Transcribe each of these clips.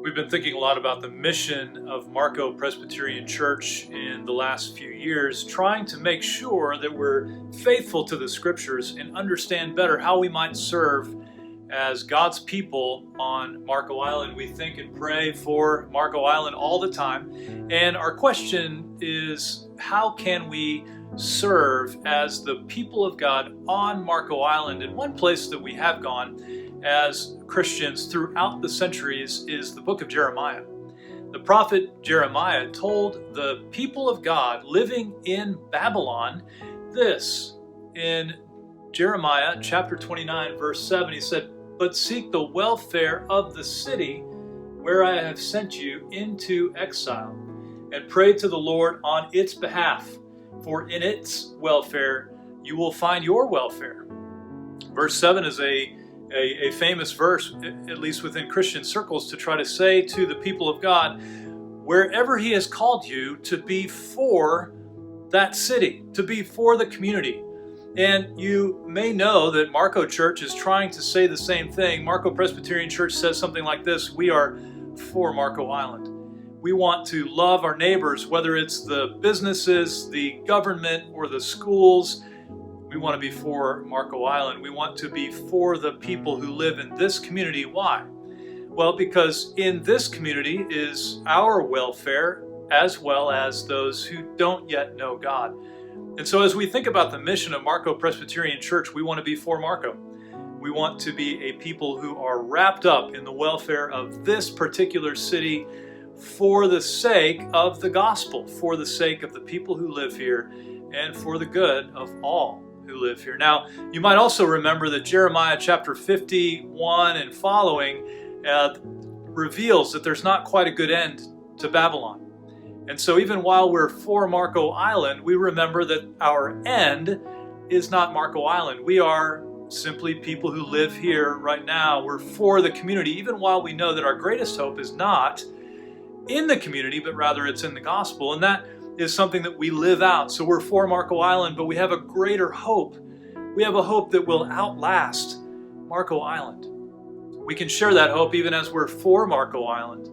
We've been thinking a lot about the mission of Marco Presbyterian Church in the last few years, trying to make sure that we're faithful to the scriptures and understand better how we might serve as God's people on Marco Island. We think and pray for Marco Island all the time. And our question is, how can we serve as the people of God on Marco Island? And one place that we have gone as Christians throughout the centuries is the book of Jeremiah. The prophet Jeremiah told the people of God living in Babylon this in Jeremiah chapter 29, verse 7. He said, "But seek the welfare of the city where I have sent you into exile, and pray to the Lord on its behalf, for in its welfare you will find your welfare." Verse 7 is a famous verse, at least within Christian circles, to try to say to the people of God, wherever He has called you, to be for that city, to be for the community. And you may know that Marco Church is trying to say the same thing. Marco Presbyterian Church says something like this: we are for Marco Island. We want to love our neighbors, whether it's the businesses, the government, or the schools. We want to be for Marco Island. We want to be for the people who live in this community. Why? Well, because in this community is our welfare as well as those who don't yet know God. And so as we think about the mission of Marco Presbyterian Church, we want to be for Marco. We want to be a people who are wrapped up in the welfare of this particular city for the sake of the gospel, for the sake of the people who live here, and for the good of all who live here. Now, you might also remember that Jeremiah chapter 51 and following reveals that there's not quite a good end to Babylon. And so even while we're for Marco Island, we remember that our end is not Marco Island. We are simply people who live here right now. We're for the community, even while we know that our greatest hope is not in the community, but rather it's in the gospel. And that is something that we live out. So we're for Marco Island, but we have a greater hope. We have a hope that will outlast Marco Island. We can share that hope even as we're for Marco Island,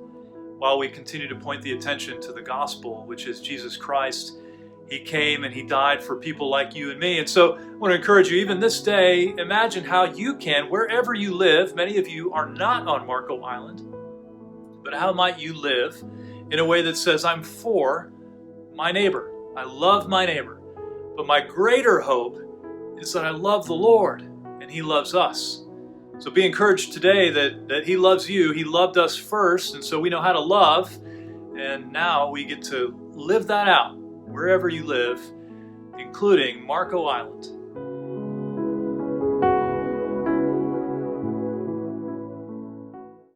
while we continue to point the attention to the gospel, which is Jesus Christ. He came and He died for people like you and me. And so I want to encourage you, even this day, imagine how you can, wherever you live. Many of you are not on Marco Island, but how might you live in a way that says, I'm for my neighbor. I love my neighbor. But my greater hope is that I love the Lord and He loves us. So be encouraged today that He loves you. He loved us first, and so we know how to love. And now we get to live that out wherever you live, including Marco Island.